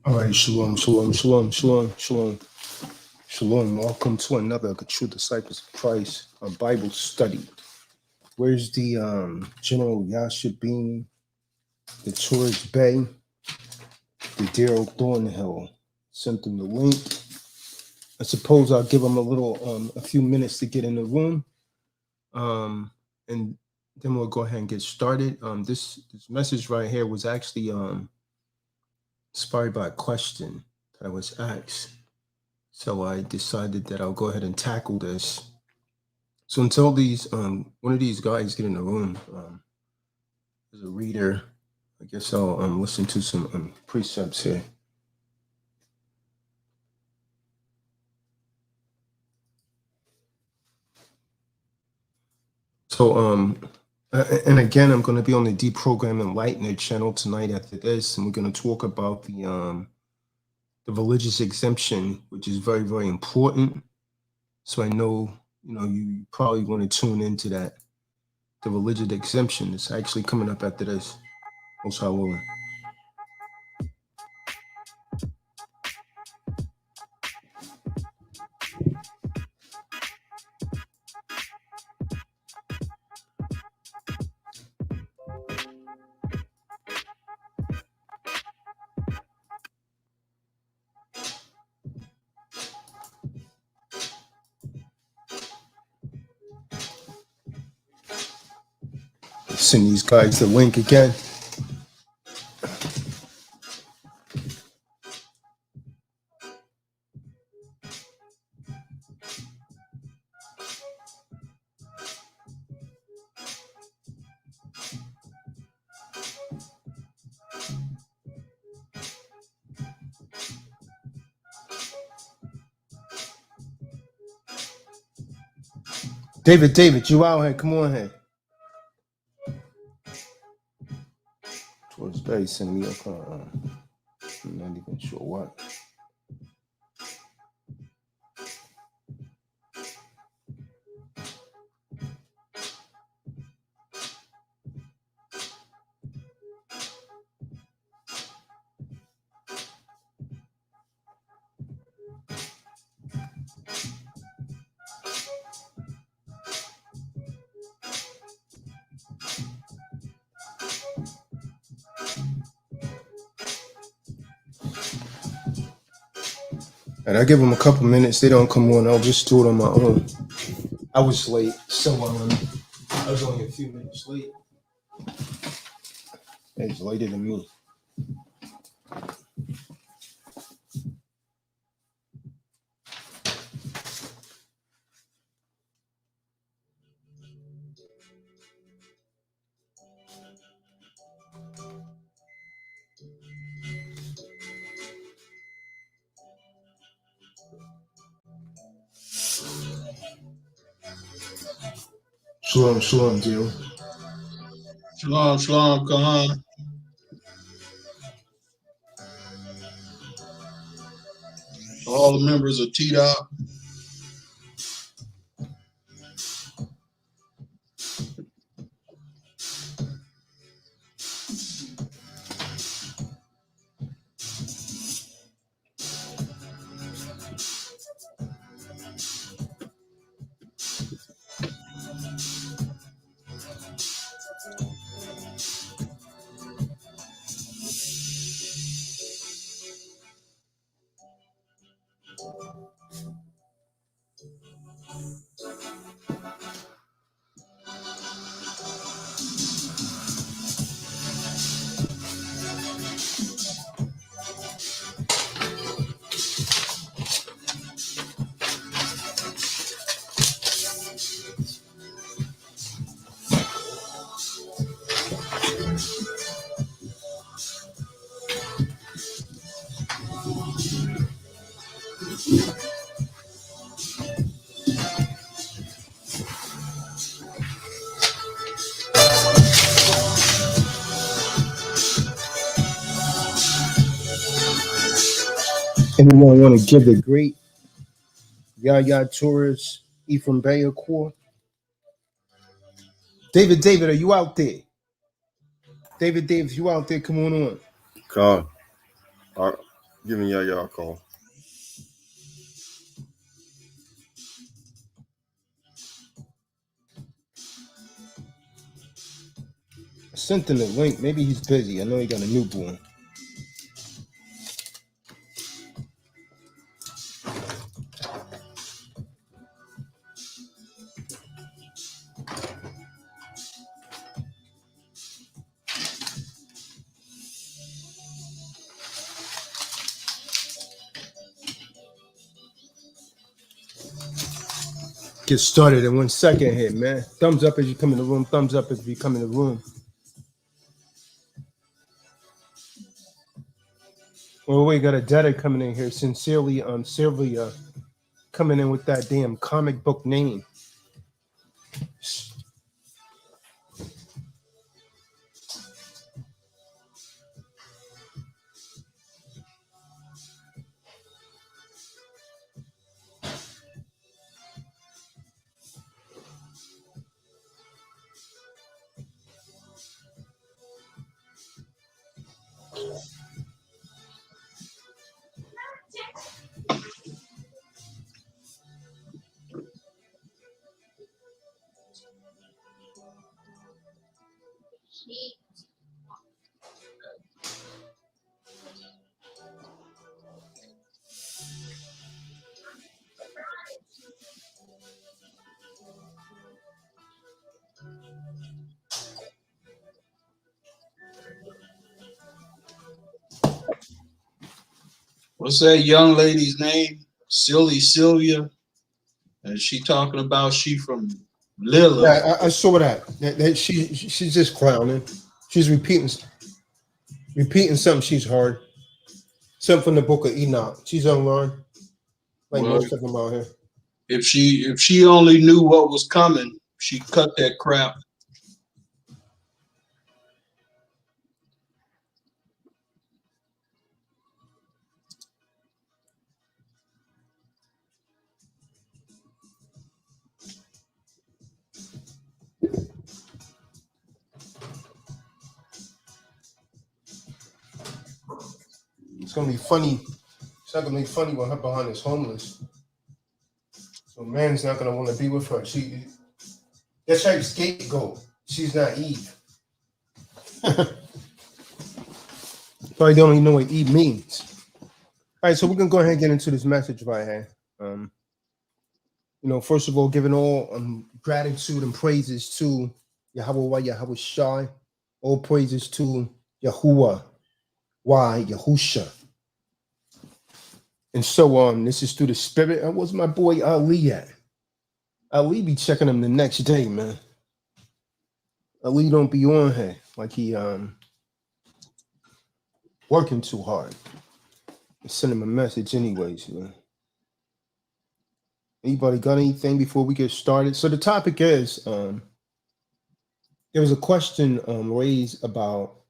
All right, shalom, shalom, shalom, shalom, shalom, shalom. Welcome to another True Disciples of Christ, a Bible study. Where's the General Yashabin, the Tourist Bay, the Daryl Thornhill? Sent them the link. I suppose I'll give them a few minutes to get in the room, and then we'll go ahead and get started. This message right here was actually inspired by a question that I was asked. So I decided that I'll go ahead and tackle this. So until one of these guys get in the room, as a reader, I guess I'll listen to some precepts here. So and again, I'm going to be on the Deprogram Enlightener channel tonight after this, and we're going to talk about the religious exemption, which is very, very important. So I know you probably want to tune into that. The religious exemption is actually coming up after this. Most High willing. Send these guys the link again. David, you out here? Come on here. Towards Bay sending me a car. I'm not even sure what. And I give them a couple minutes. They don't come on. I'll just do it on my own. I was late, so I was only a few minutes late. It's later than me. Shalom, deal. Shalom, Kahan. All the members of Tazadaq. Anyone want to give the great Yaya Torres Ephraim Bay a call? David, are you out there? David, you out there? Come on. God. Giving y'all a call. I sent him the link. Maybe he's busy. I know he got a newborn. Get started in 1 second here, man. Thumbs up as you come in the room. Thumbs up if you come in the room. Well, we got a debtor coming in here. Sincerely, Sylvia coming in with that damn comic book name. What's that young lady's name? Silly Sylvia. And she talking about she from Lilla. Yeah, I saw that. She's just clowning. She's repeating something she's heard. Something from the book of Enoch. She's unlearned, like Well, most of them out here. if she only knew what was coming, she'd cut that crap. It's gonna be funny. It's not gonna be funny when her behind is homeless. So man's not gonna want to be with her. That's her scapegoat. She's not Eve. Probably don't even know what Eve means. All right, so we're gonna go ahead and get into this message right here. First of all, giving all gratitude and praises to Yahweh, Yahweh Shai. All praises to Yahuwah, Yahusha. And so this is through the spirit. And where's my boy Ali at? Ali be checking him the next day, man. Ali don't be on here like he working too hard. Send him a message anyways, man. Anybody got anything before we get started? So the topic is there was a question raised about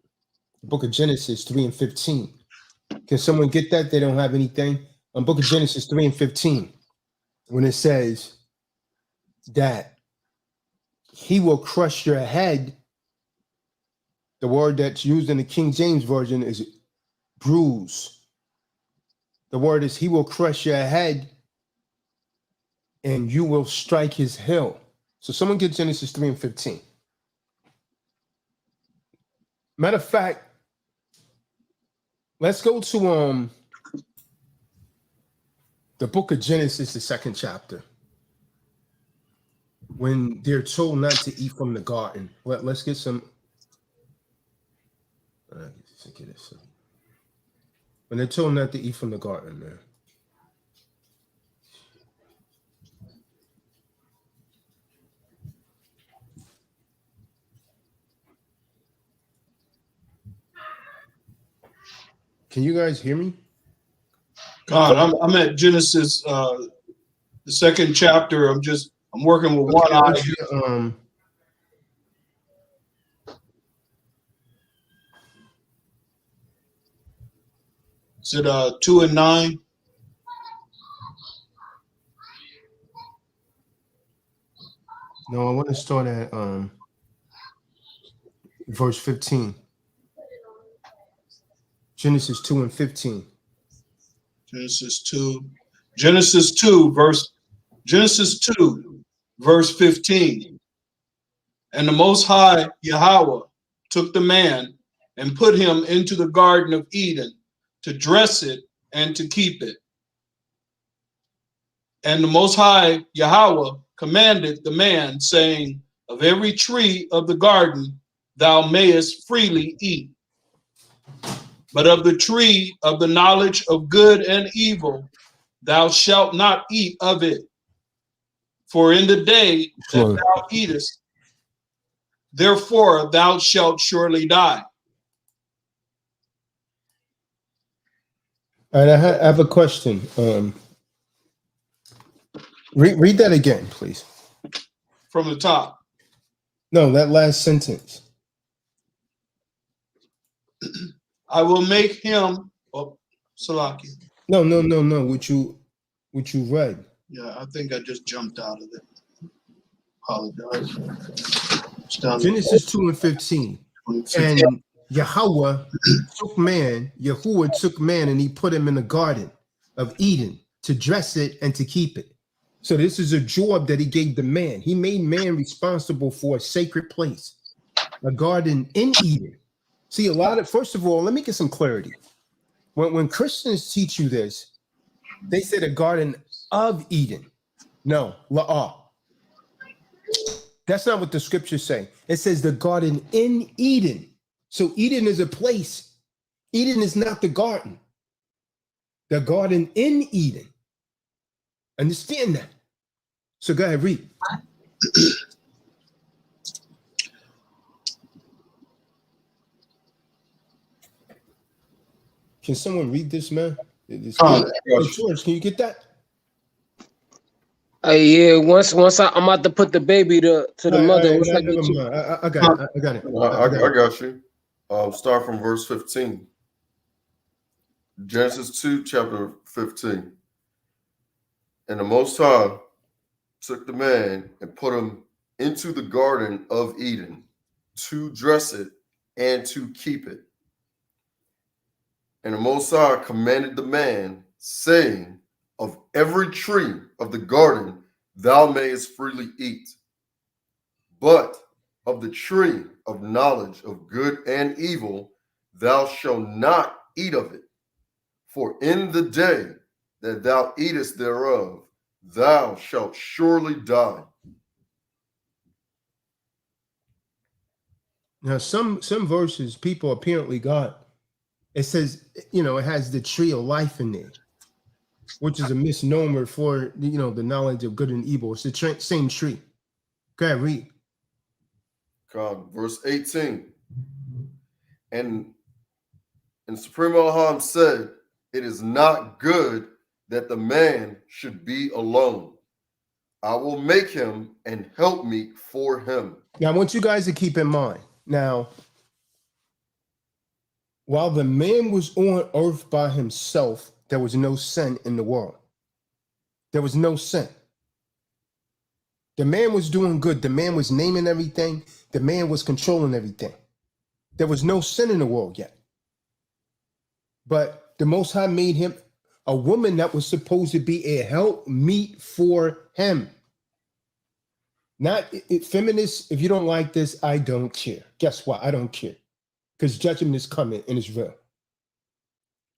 the book of Genesis 3 and 15. Can someone get that? They don't have anything. Book of Genesis 3 and 15, when it says that he will crush your head, the word that's used in the King James Version is bruise. The word is he will crush your head and you will strike his heel. So someone get Genesis 3 and 15. Matter of fact, let's go to the book of Genesis, the 2nd chapter. When they're told not to eat from the garden. Let's get some. When they're told not to eat from the garden, man. Can you guys hear me? God, I'm at Genesis, the 2nd chapter. I'm working with one eye. Is it 2 and 9? No, I want to start at verse 15. Genesis 2 and 15. Genesis 2. Genesis 2, verse 15. And the Most High Yahweh took the man and put him into the Garden of Eden to dress it and to keep it. And the Most High Yahweh commanded the man, saying, of every tree of the garden thou mayest freely eat, but of the tree of the knowledge of good and evil thou shalt not eat of it. For in the day that thou eatest, therefore thou shalt surely die. All right, I have a question. Read that again, please. From the top. No, that last sentence. I will make him, Salaki. No. What you read. Yeah, I think I just jumped out of it. Apologize. Genesis 2 and 15. And Yahuwah took man, and he put him in the Garden of Eden to dress it and to keep it. So this is a job that he gave the man. He made man responsible for a sacred place, a garden in Eden. See, first of all, let me get some clarity. When Christians teach you this, they say the Garden of Eden. No, la'ah. That's not what the scriptures say. It says the garden in Eden. So Eden is a place. Eden is not the garden. The garden in Eden. Understand that. So go ahead, read. Can someone read this, man? George, can you get that? Yeah, once I'm about to put the baby to the mother. I got it. I got you. Start from verse 15. Genesis 2, chapter 15. And the Most High took the man and put him into the Garden of Eden to dress it and to keep it. And the Most High commanded the man, saying, of every tree of the garden thou mayest freely eat, but of the tree of knowledge of good and evil thou shalt not eat of it. For in the day that thou eatest thereof, thou shalt surely die. Now, some verses people apparently got, it says, it has the tree of life in there, which is a misnomer for, the knowledge of good and evil. It's the same tree. Go ahead, read. God, verse 18. And Supreme Elohim said, it is not good that the man should be alone. I will make him an helpmeet for him. Now, I want you guys to keep in mind. Now, while the man was on earth by himself, there was no sin in the world. There was no sin. The man was doing good. The man was naming everything. The man was controlling everything. There was no sin in the world yet. But the Most High made him a woman that was supposed to be a helpmeet for him. Not feminists, if you don't like this, I don't care. Guess what? I don't care. Because judgment is coming and it's real.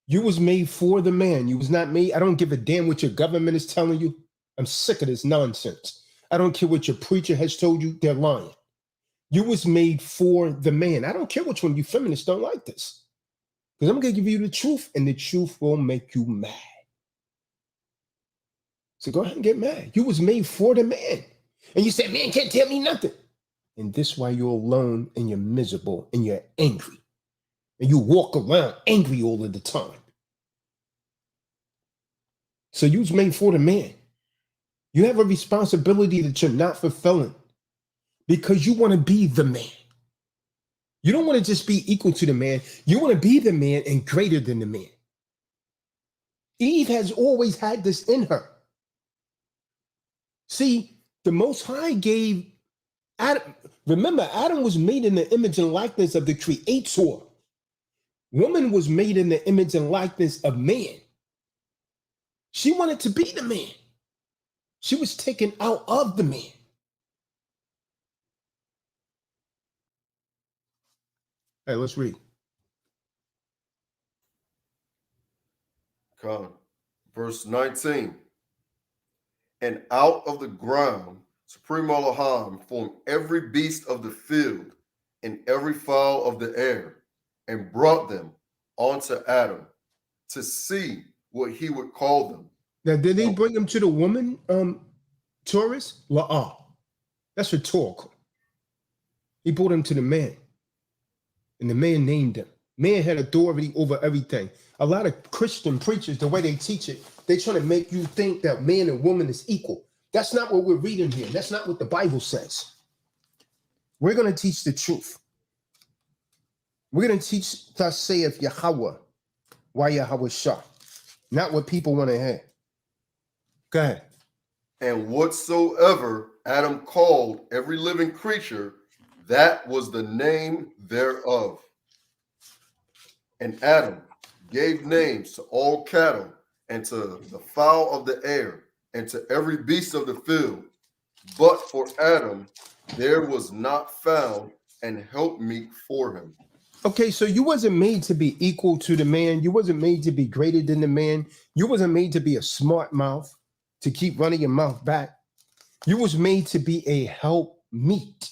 You was made for the man. You was not made. I don't give a damn what your government is telling you. I'm sick of this nonsense. I don't care what your preacher has told you. They're lying. You was made for the man. I don't care which one you feminists don't like this. Because I'm going to give you the truth, and the truth will make you mad. So go ahead and get mad. You was made for the man. And you said, man can't tell me nothing. And this is why you're alone and you're miserable and you're angry. And you walk around angry all of the time. So you was made for the man. You have a responsibility that you're not fulfilling because you want to be the man. You don't want to just be equal to the man. You want to be the man and greater than the man. Eve has always had this in her. See, the Most High gave Adam. Remember, Adam was made in the image and likeness of the Creator. Woman was made in the image and likeness of man. She wanted to be the man. She was taken out of the man. Hey, let's read. Con. Verse 19. And out of the ground, Supreme Elohim formed every beast of the field and every fowl of the air, and brought them onto Adam to see what he would call them. Now, did they bring him to the woman, Taurus? La'ah. That's rhetorical. He brought him to the man. And the man named him. Man had authority over everything. A lot of Christian preachers, the way they teach it, they trying to make you think that man and woman is equal. That's not what we're reading here. That's not what the Bible says. We're going to teach the truth. We're going to teach, thus saith Yahweh, why Yahweh Shah. Not what people want to hear. Go ahead. And whatsoever Adam called every living creature, that was the name thereof. And Adam gave names to all cattle, and to the fowl of the air, and to every beast of the field. But for Adam, there was not found an helpmeet for him. Okay, so you wasn't made to be equal to the man. You wasn't made to be greater than the man. You wasn't made to be a smart mouth, to keep running your mouth back. You was made to be a help meet,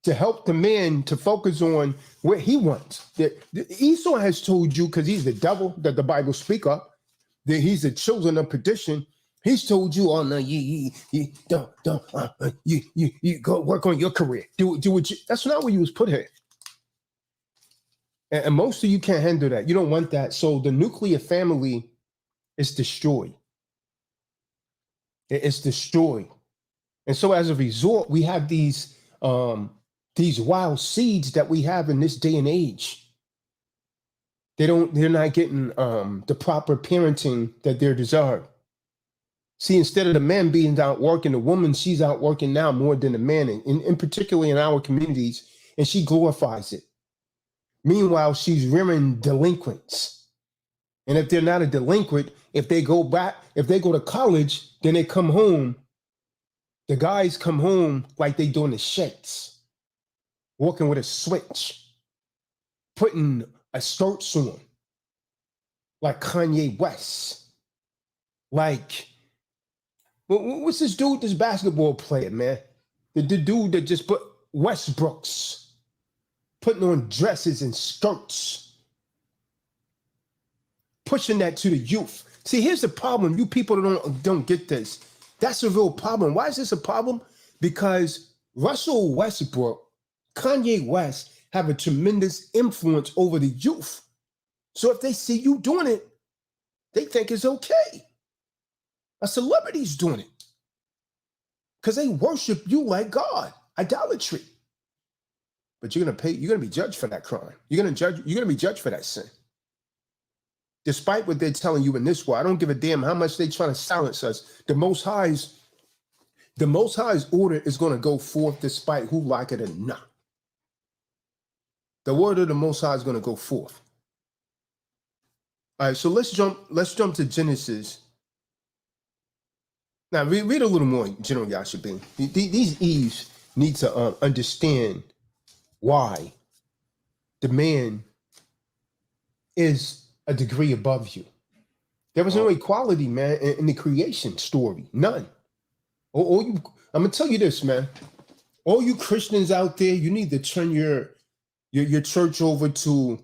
to help the man to focus on what he wants. Esau has told you, because he's the devil that the Bible speak of, that he's the children of perdition. He's told you, oh no, you go work on your career. Do what you. That's not where you was put here. And most of you can't handle that. You don't want that. So the nuclear family is destroyed. It's destroyed. And so as a result, we have these wild seeds that we have in this day and age. They're not getting the proper parenting that they're deserved. See, instead of the man being out working, the woman, she's out working now more than the man, in particularly in our communities, and she glorifies it. Meanwhile, she's rearing delinquents. And if they're not a delinquent, if they go to college, then they come home. The guys come home like they doing the shakes, walking with a switch, putting a skirts on, like Kanye West. Like, what's this dude, this basketball player, man? The dude that just put Westbrooks, putting on dresses and skirts, pushing that to the youth. See, here's the problem. You people don't get this. That's a real problem. Why is this a problem? Because Russell Westbrook, Kanye West have a tremendous influence over the youth. So if they see you doing it, they think it's okay. A celebrity's doing it because they worship you like God. Idolatry. But you're gonna be judged for that crime. You're gonna be judged for that sin. Despite what they're telling you in this world, I don't give a damn how much they're trying to silence us. The Most High's order is going to go forth despite who like it or not. The word of the Most High is going to go forth. All right, so let's jump to Genesis. Now read a little more, General Yashabin. These Eves need to understand why the man is a degree above you. There was no equality, man, in the creation story. None. I'm gonna tell you this, man. All you Christians out there, you need to turn your church over to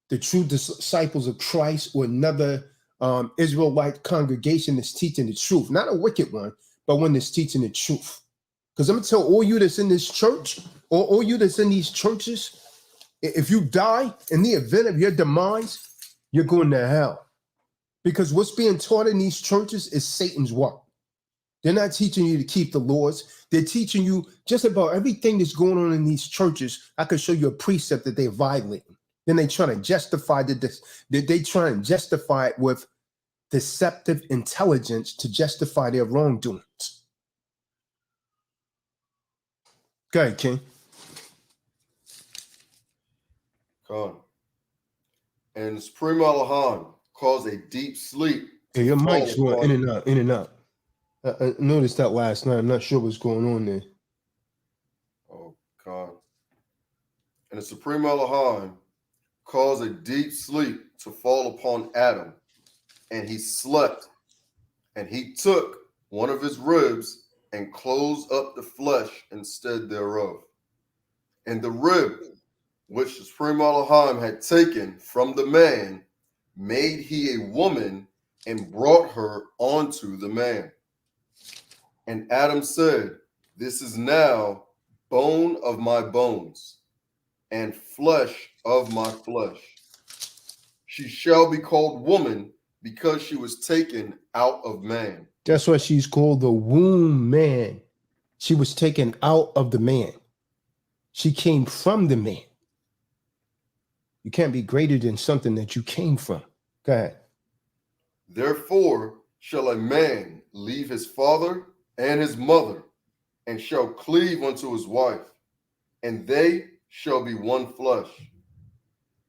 the true disciples of Christ, or another Israelite congregation that's teaching the truth. Not a wicked one, but one that's teaching the truth. Because I'm gonna tell all you that's in this church, or all you that's in these churches, if you die in the event of your demise, you're going to hell. Because what's being taught in these churches is Satan's work. They're not teaching you to keep the laws. They're teaching you just about everything that's going on in these churches. I could show you a precept that they're violating. Then they try to justify they try and justify it with deceptive intelligence to justify their wrongdoings. Go ahead, King. Con. And Supreme Elohim caused a deep sleep Yeah, your fall mic's going upon in and out, in and out. I noticed that last night. I'm not sure what's going on there. Oh God. And the Supreme Elohim caused a deep sleep to fall upon Adam, and he slept, and he took one of his ribs and closed up the flesh instead thereof. And the rib which the Supreme Elohim had taken from the man made he a woman and brought her onto the man. And Adam said, "This is now bone of my bones and flesh of my flesh. She shall be called woman because she was taken out of man." That's why she's called the womb man. She was taken out of the man. She came from the man. You can't be greater than something that you came from. Go ahead. Therefore shall a man leave his father and his mother, and shall cleave unto his wife, and they shall be one flesh.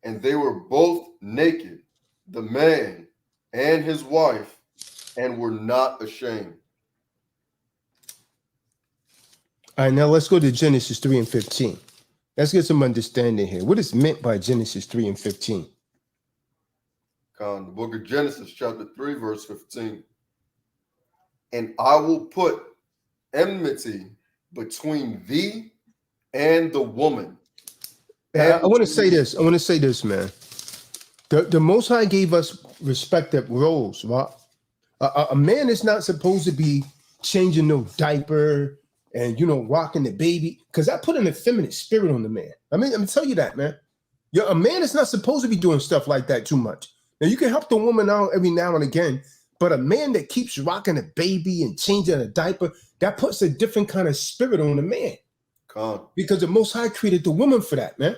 And they were both naked, the man and his wife, and were not ashamed. All right, now let's go to Genesis 3 and 15. Let's get some understanding here. What is meant by Genesis 3 and 15? The book of Genesis, chapter 3, verse 15. And I will put enmity between thee and the woman. I want to say this. I want to say this, man. The Most High gave us respective roles, right? A man is not supposed to be changing no diaper and, rocking the baby, because I put an effeminate spirit on the man. I mean, I'm tell you that, man. A man is not supposed to be doing stuff like that too much. Now, you can help the woman out every now and again, but a man that keeps rocking a baby and changing a diaper, that puts a different kind of spirit on the man. Because the Most High created the woman for that, man.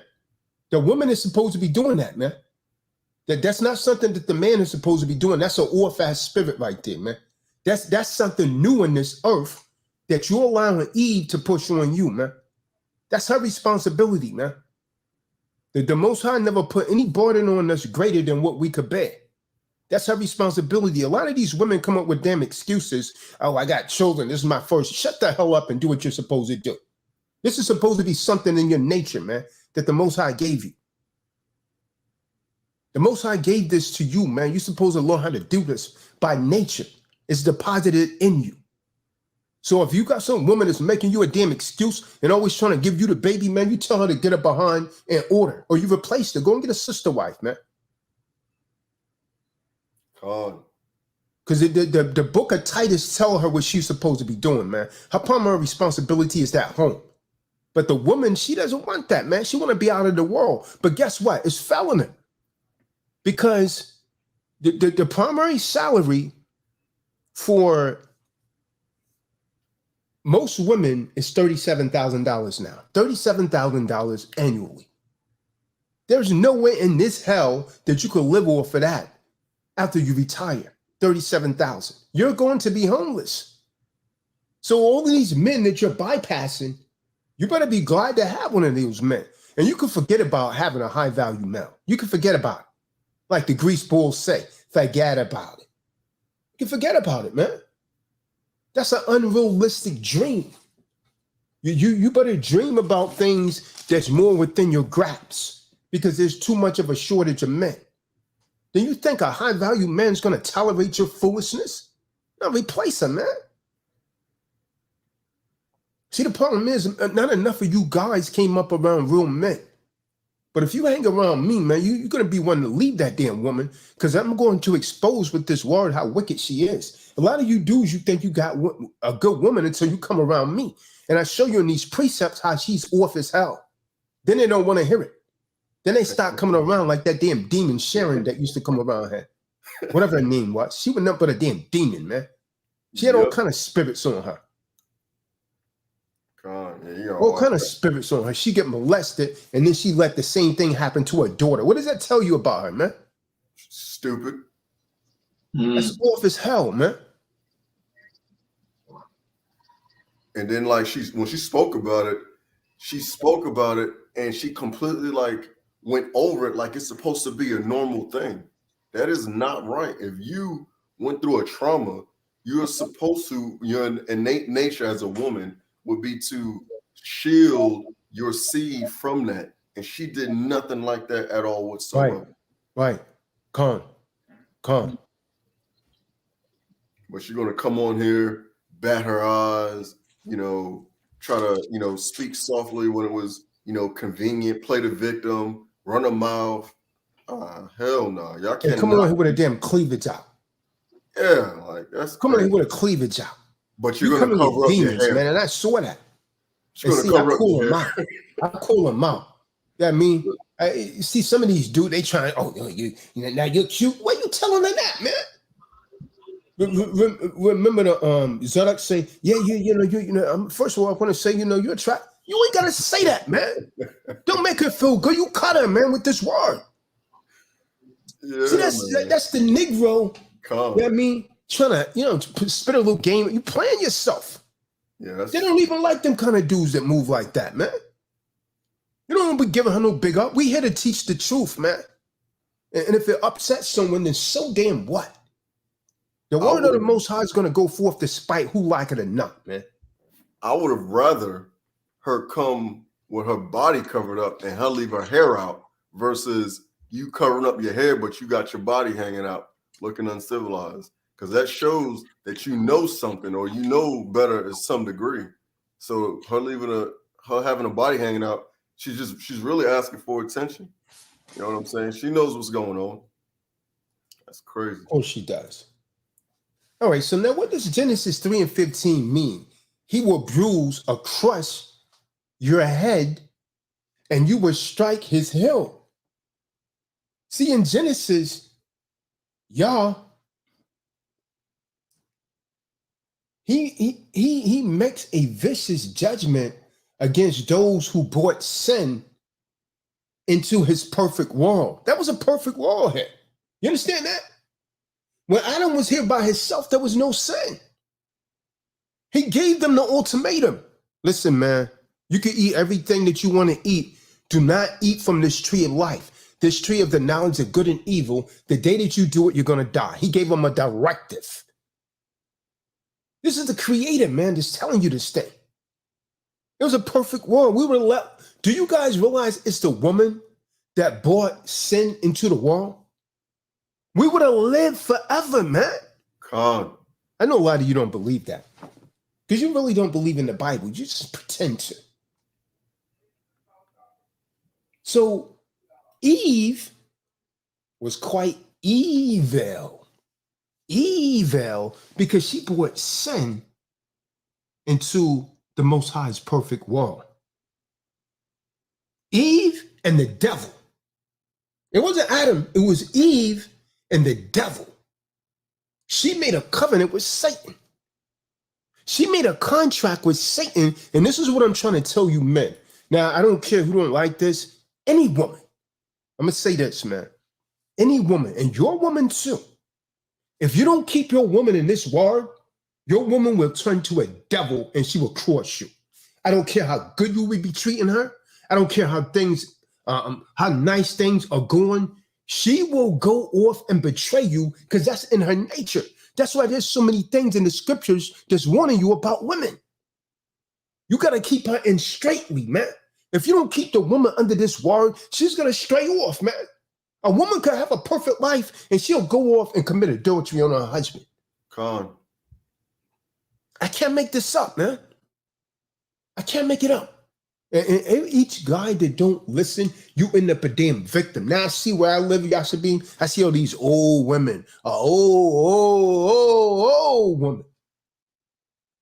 The woman is supposed to be doing that, man. That's not something that the man is supposed to be doing. That's an off-ass spirit right there, man. That's something new in this earth that you're allowing Eve to push on you, man. That's her responsibility, man. The Most High never put any burden on us greater than what we could bear. That's her responsibility. A lot of these women come up with damn excuses. Oh, I got children. This is my first. Shut the hell up and do what you're supposed to do. This is supposed to be something in your nature, man, that the Most High gave you. The Most High gave this to you, man. You're supposed to learn how to do this by nature. It's deposited in you. So if you got some woman that's making you a damn excuse and always trying to give you the baby, man, you tell her to get her behind and order, or you replace her. Go and get a sister wife, man. Because the book of Titus tell her what she's supposed to be doing, man. Her primary responsibility is at home. But the woman, she doesn't want that, man. She want to be out of the world. But guess what? It's felony. Because the primary salary for most women is $37,000 now. $37,000 annually. There's no way in this hell that you could live off of that after you retire. $37,000. You're going to be homeless. So all of these men that you're bypassing, you better be glad to have one of those men. And you can forget about having a high value male. You can forget about it. Like the grease balls say, forget about it. You can forget about it, man. That's an unrealistic dream. You better dream about things that's more within your grasp, because there's too much of a shortage of men. Then you think a high value man's going to tolerate your foolishness? No, replace him, man. See, the problem is not enough of you guys came up around real men. But if you hang around me, man, you're going to be one to leave that damn woman, because I'm going to expose with this word how wicked she is. A lot of you dudes, you think you got a good woman until you come around me. And I show you in these precepts how she's off as hell. Then they don't want to hear it. Then they start coming around like that damn demon Sharon that used to come around her. Whatever her name was. She was nothing but a damn demon, man. She had all kind of spirits on her. All kind of spirits on her. She get molested, and then she let the same thing happen to her daughter. What does that tell you about her, man? Stupid. That's off as hell, man. And then, like, when she spoke about it, and she completely went over it like it's supposed to be a normal thing. That is not right. If you went through a trauma, you're supposed to, your innate nature as a woman would be to shield your seed from that. And she did nothing like that at all whatsoever. Right. Con. But she's gonna come on here, bat her eyes, try to, speak softly when it was, convenient, play the victim, run her mouth. Hell no. Y'all can't Come on here with a damn cleavage out. Yeah, like that's come crazy. on here with a cleavage out. But you're gonna cover up demons, your hair, man, and I saw that. She's gonna cover up your hair. I call them out. Yeah, I mean, you see some of these dudes, they trying, now you're cute. Why you telling her that, man? Remember the Tazadaq say, first of all, I want to say, you're attractive. You ain't gotta say that, man. Don't make her feel good. You cut her, man, with this word. Yeah, see, that's the Negro. You know what I mean? Trying to, spit a little game. You playing yourself. Yeah, they don't even like them kind of dudes that move like that, man. You don't be giving her no big up. We here to teach the truth, man. And if it upsets someone, then so damn what? The word of the Most High is going to go forth despite who like it or not, man. I would have rather her come with her body covered up and her leave her hair out versus you covering up your hair, but you got your body hanging out looking uncivilized. Because that shows that you know something or you know better to some degree. So her having a body hanging out, she's really asking for attention. You know what I'm saying? She knows what's going on. That's crazy. Oh, she does. All right, so now what does Genesis 3:15 mean? He will bruise or crush your head and you will strike his heel. See, in Genesis, y'all, he makes a vicious judgment against those who brought sin into his perfect world. That was a perfect world here. You understand that? When Adam was here by himself, there was no sin. He gave them the ultimatum. Listen, man, you can eat everything that you want to eat. Do not eat from this tree of life, this tree of the knowledge of good and evil. The day that you do it, you're going to die. He gave them a directive. This is the creator, man, that's telling you this thing. It was a perfect world. We were left. Do you guys realize it's the woman that brought sin into the world? We would have lived forever, man. God. I know a lot of you don't believe that because you really don't believe in the Bible. You just pretend to. So Eve was quite evil because she brought sin into the Most High's perfect world. Eve and the devil. It wasn't Adam, it was Eve and the devil. She made a covenant with Satan. She made a contract with Satan, and this is what I'm trying to tell you, men. Now, I don't care who don't like this. Any woman, I'm going to say this, man. Any woman, and your woman too, if you don't keep your woman in this word, your woman will turn to a devil and she will cross you. I don't care how good you will be treating her. I don't care how things, how nice things are going. She will go off and betray you because that's in her nature. That's why there's so many things in the scriptures that's warning you about women. You got to keep her in straightly, man. If you don't keep the woman under this word, she's going to stray off, man. A woman could have a perfect life and she'll go off and commit adultery on her husband. Con. I can't make this up, man. I can't make it up. And each guy that don't listen, you end up a damn victim. Now I see where I live, Yashabin. I see all these old women, old women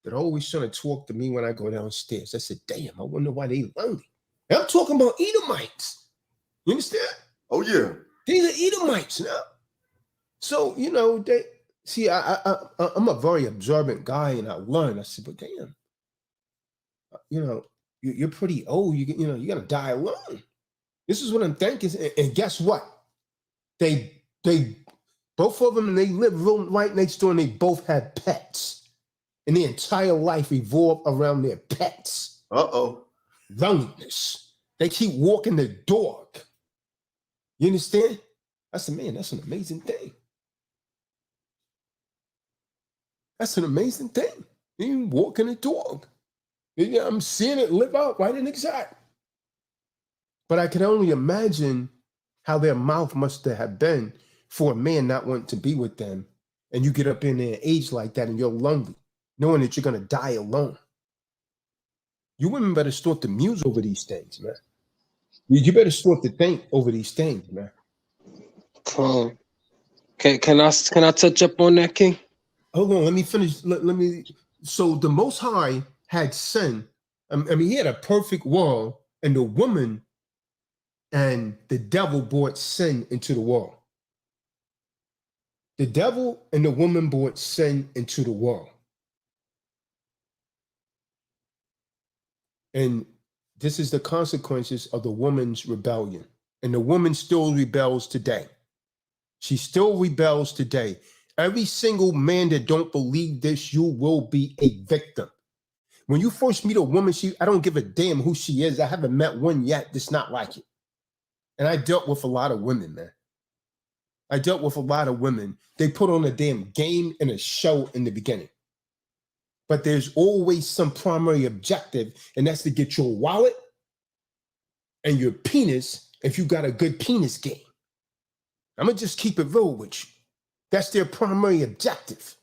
that always trying to talk to me when I go downstairs. I said, damn, I wonder why they lonely. And I'm talking about Edomites. You understand? Oh, yeah. These are Edomites now. So, they see, I'm a very observant guy and I learn. I said, but damn, you're pretty old. You got to die alone. This is what I'm thinking. And guess what? They both of them, and they live right next door, and they both had pets. And their entire life revolved around their pets. Uh-oh. Loneliness. They keep walking the dog. You understand? I said, man, that's an amazing thing. That's an amazing thing. You walking a dog. I'm seeing it live out right and exact. But I can only imagine how their mouth must have been for a man not wanting to be with them. And you get up in an age like that and you're lonely, knowing that you're going to die alone. You women better start to muse over these things, man. You better start to think over these things, man. Can I touch up on that, King? Hold on, let me finish. Let me. So the Most High had sin. I mean, he had a perfect world, and the woman and the devil brought sin into the world. The devil and the woman brought sin into the world. And this is the consequences of the woman's rebellion. And the woman still rebels today. She still rebels today. Every single man that don't believe this, you will be a victim. When you first meet a woman, I don't give a damn who she is. I haven't met one yet that's not like it. And I dealt with a lot of women, man. I dealt with a lot of women. They put on a damn game and a show in the beginning. But there's always some primary objective, and that's to get your wallet and your penis if you got a good penis game. I'm going to just keep it real with you. That's their primary objective.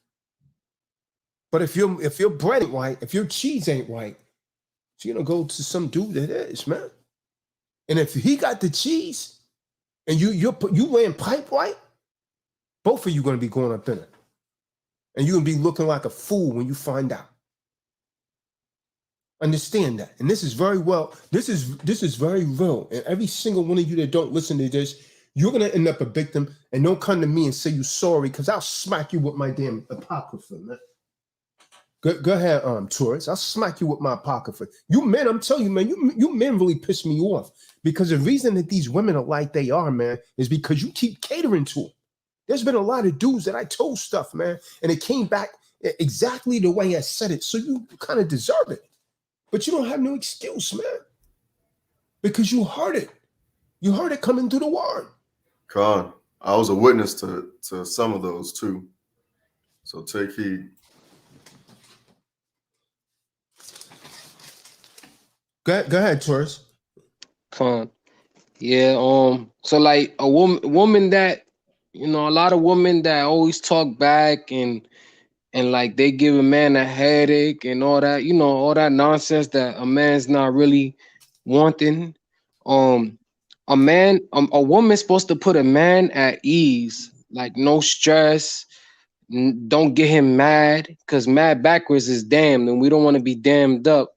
But if your bread ain't right, if your cheese ain't right, you're going to go to some dude that is, man. And if he got the cheese and you laying pipe right, both of you going to be going up in it. And you're going to be looking like a fool when you find out. Understand that. And this is very very real. And every single one of you that don't listen to this, you're going to end up a victim. And don't come to me and say you're sorry, because I'll smack you with my damn apocrypha, man. Go ahead, Taurus. I'll smack you with my apocrypha. You men, I'm telling you, man, you men really piss me off. Because the reason that these women are like they are, man, is because you keep catering to them. There's been a lot of dudes that I told stuff, man, and it came back exactly the way I said it. So you kind of deserve it. But you don't have no excuse, man. Because you heard it. You heard it coming through the word. Con, I was a witness to some of those too. So take heed. Go ahead, Taurus. Con. Yeah, so like a woman that, a lot of women that always talk back and like they give a man a headache and all that, all that nonsense that a man's not really wanting. A woman's supposed to put a man at ease, like no stress. Don't get him mad, because mad backwards is damned, and we don't want to be damned up.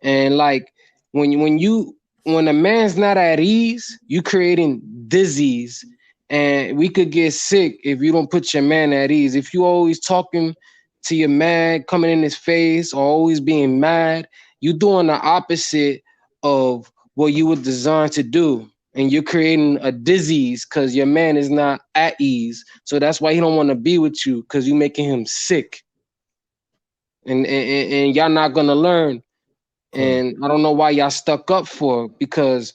And like when a man's not at ease, you creating disease, and we could get sick if you don't put your man at ease. If you always talking to your man, coming in his face, or always being mad, you doing the opposite of what you were designed to do. And you're creating a disease because your man is not at ease. So that's why he don't want to be with you, because you're making him sick. And y'all not gonna learn. And I don't know why y'all stuck up for, because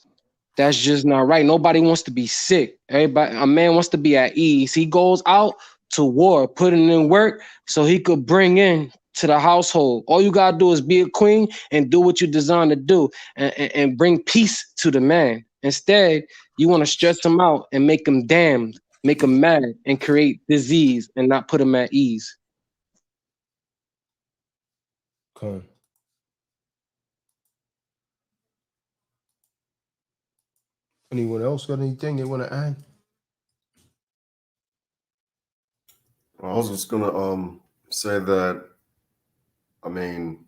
that's just not right. Nobody wants to be sick. A man wants to be at ease. He goes out to war, putting in work so he could bring in to the household. All you gotta do is be a queen and do what you're designed to do, and bring peace to the man. Instead, you want to stress him out and make him damned, make him mad, and create disease and not put him at ease. Okay. Anyone else got anything they want to add? I was just gonna say that, I mean,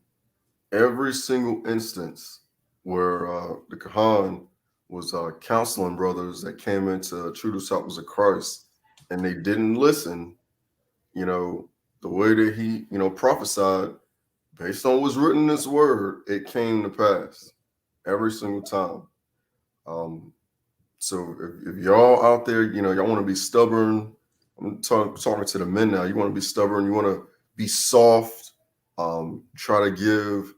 every single instance where the Kahan was counseling brothers that came into true disciples of Christ, and they didn't listen, the way that he, prophesied based on what's written in this word, it came to pass every single time. So if y'all out there, y'all want to be stubborn, I'm talking to the men now. You want to be stubborn, you want to be soft, try to give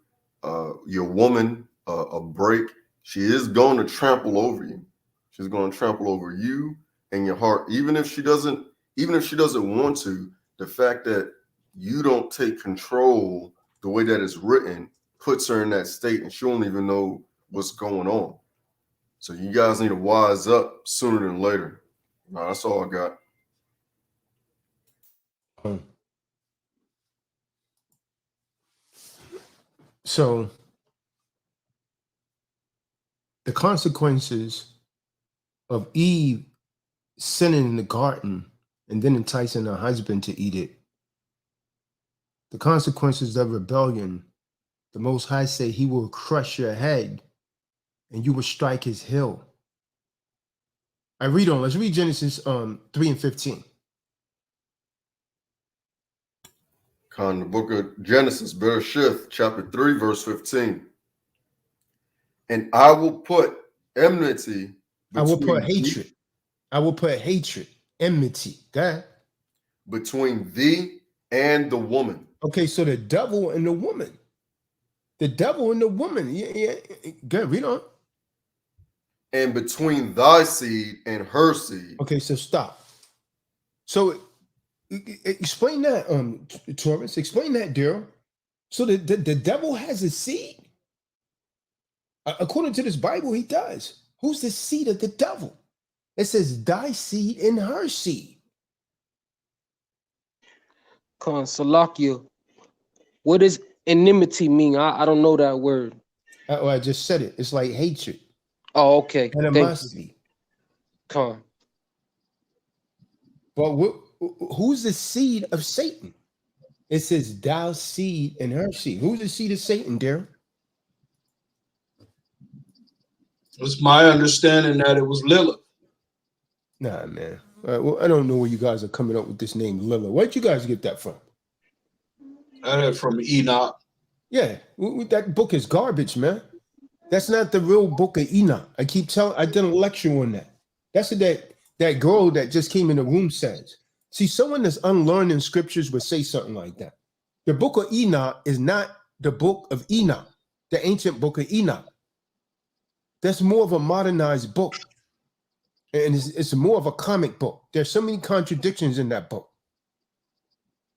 your woman a break. She is going to trample over you. She's going to trample over you and your heart, even if she doesn't want to. The fact that you don't take control the way that it's written, puts her in that state, and she don't even know what's going on. So you guys need to wise up sooner than later. No, that's all I got. So the consequences of Eve sinning in the garden and then enticing her husband to eat it, the consequences of rebellion, the Most High say he will crush your head and you will strike his heel. I read on. Let's read Genesis 3 and 15. The book of Genesis, Bereshith, chapter 3, verse 15. And I will put enmity I will put between hatred. I will put hatred, enmity. God. between thee and the woman. Okay, so the devil and the woman. The devil and the woman. Yeah. Good. Read on. And between thy seed and her seed. Okay, so stop. So explain that, Taurus. Explain that, Daryl. So the devil has a seed? According to this Bible, he does. Who's the seed of the devil? It says thy seed and her seed. Salakia, what does enmity mean? I don't know that word. I just said it. It's like hatred. Oh, okay. Animosity. Con. But who's the seed of Satan? It says thou seed and her seed. Who's the seed of Satan, Darren? It's my understanding that it was Lilith. Nah, man. Well, I don't know where you guys are coming up with this name, Lilith. Where'd you guys get that from? I heard from Enoch. Yeah, that book is garbage, man. That's not the real book of Enoch. I did a lecture on that. That's what that girl that just came in the room says. See, someone that's unlearned in scriptures would say something like that. The book of Enoch is not the book of Enoch, the ancient book of Enoch. That's more of a modernized book. And it's more of a comic book. There's so many contradictions in that book.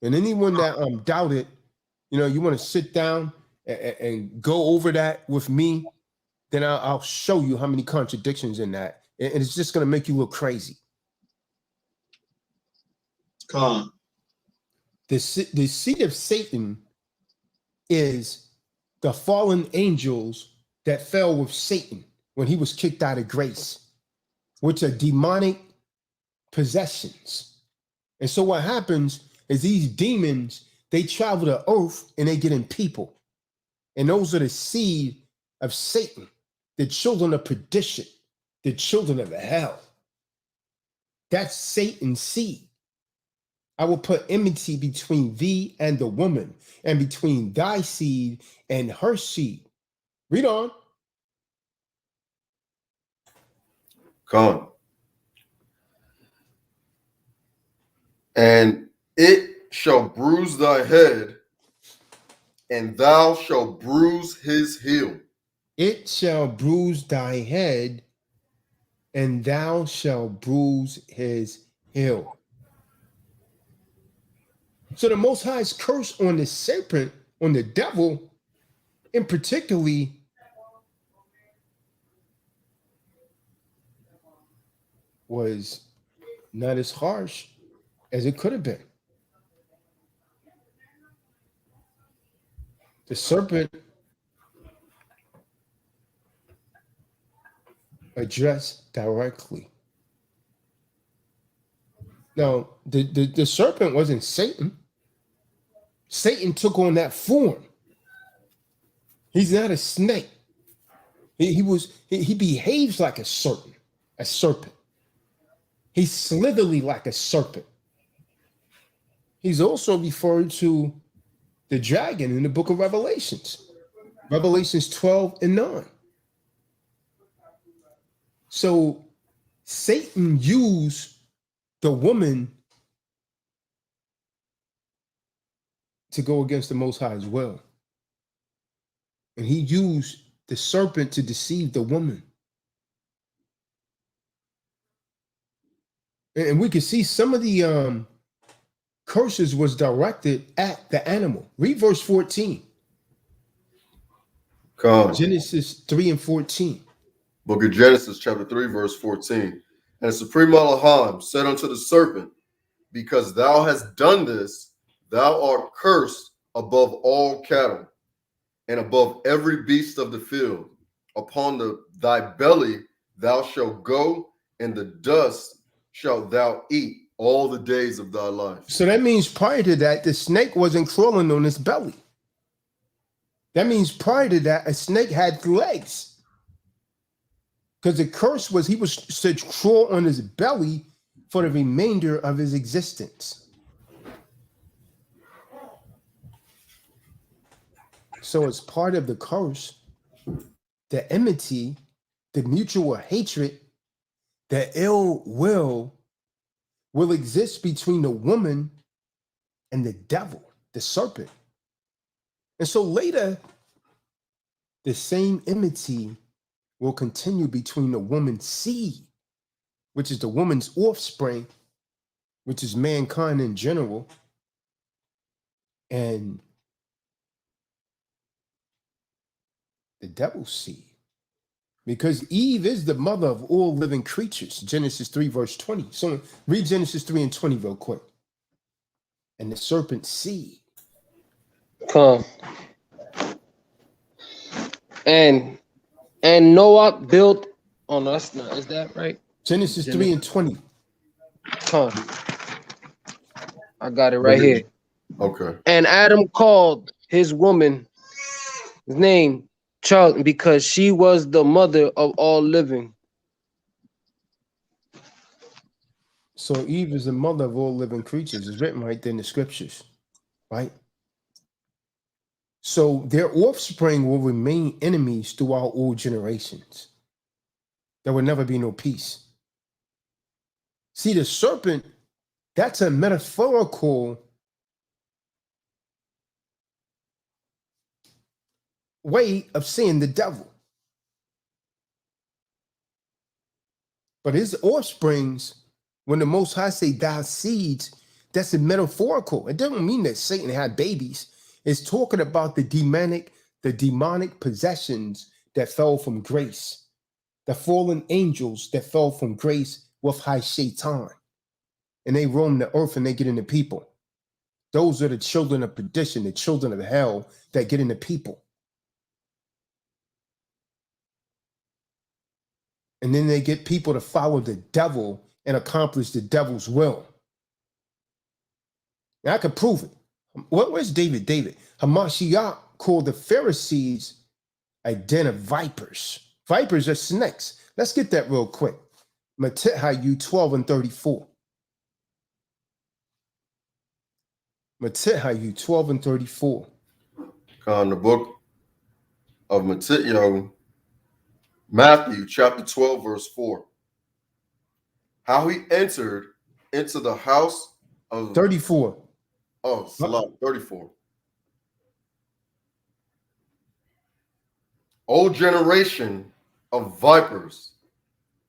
And anyone that doubt it, you want to sit down and go over that with me, then I'll show you how many contradictions in that. And it's just going to make you look crazy. Con. The seed of Satan is the fallen angels that fell with Satan when he was kicked out of grace, which are demonic possessions. And so what happens is these demons, they travel the earth and they get in people. And those are the seed of Satan, the children of perdition, the children of hell. That's Satan's seed. I will put enmity between thee and the woman, and between thy seed and her seed. Read on. Come. And it shall bruise thy head, and thou shalt bruise his heel. It shall bruise thy head, and thou shalt bruise his heel. So the Most High's curse on the serpent, on the devil, in particularly, was not as harsh as it could have been. The serpent addressed directly. Now, the serpent wasn't Satan. Satan took on that form. He's not a snake. He behaves like a serpent. He's slitherly like a serpent. He's also referred to the dragon in the book of Revelations. Revelations 12 and 9. So Satan used the woman to go against the Most High's will. And he used the serpent to deceive the woman. And we can see some of the curses was directed at the animal. Read verse 14. Come. Genesis 3 and 14. Book of Genesis, chapter 3, verse 14. And Supreme Elohim said unto the serpent, because thou hast done this, thou art cursed above all cattle, and above every beast of the field. Upon thy belly thou shalt go, and the dust shalt thou eat all the days of thy life. So that means prior to that, the snake wasn't crawling on his belly. That means prior to that, a snake had legs. Because the curse was he was to crawl on his belly for the remainder of his existence. So as part of the curse, the enmity, the mutual hatred, the ill will exist between the woman and the devil, the serpent. And so later, the same enmity will continue between the woman's seed, which is the woman's offspring, which is mankind in general, and the devil's seed. Because Eve is the mother of all living creatures, Genesis 3, verse 20. So read Genesis 3 and 20 real quick. And the serpent's seed. Come. And Noah built, oh no, that's not, is that right? Genesis 3 and 20. Come. I got it right here. Okay. And Adam called his woman name child because she was the mother of all living. So Eve is the mother of all living creatures. It's written right there in the scriptures, right? So their offspring will remain enemies throughout all generations. There will never be no peace. See, the serpent, that's a metaphorical way of saying the devil. But his offsprings, when the Most High say thy seeds, that's a metaphorical. It doesn't mean that Satan had babies. It's talking about the demonic possessions that fell from grace, the fallen angels that fell from grace with high Shaitan. And they roam the earth and they get into people. Those are the children of perdition, the children of hell that get into people. And then they get people to follow the devil and accomplish the devil's will. Now I could prove it. Where's David? David. Hamashiach called the Pharisees a den of vipers. Vipers are snakes. Let's get that real quick. Matthew 12 and 34. Matthew 12 and 34. In the book of Matthew chapter 12, verse 4. How he entered into the house of 34. Oh, Salah, 34. O generation of vipers,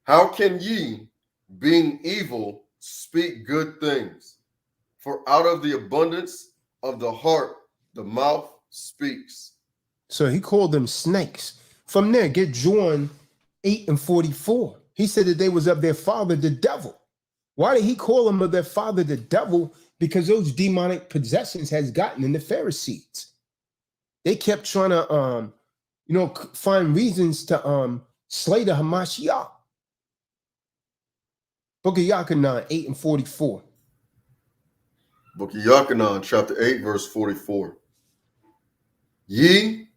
how can ye, being evil, speak good things? For out of the abundance of the heart, the mouth speaks. So he called them snakes. From there, get John 8 and 44. He said that they was of their father, the devil. Why did he call them of their father, the devil? Because those demonic possessions has gotten in the Pharisees. They kept trying to, find reasons to slay the Hamashiach. Book of Yachanan 8 and 44. Book of Yachanan, chapter 8, verse 44. Ye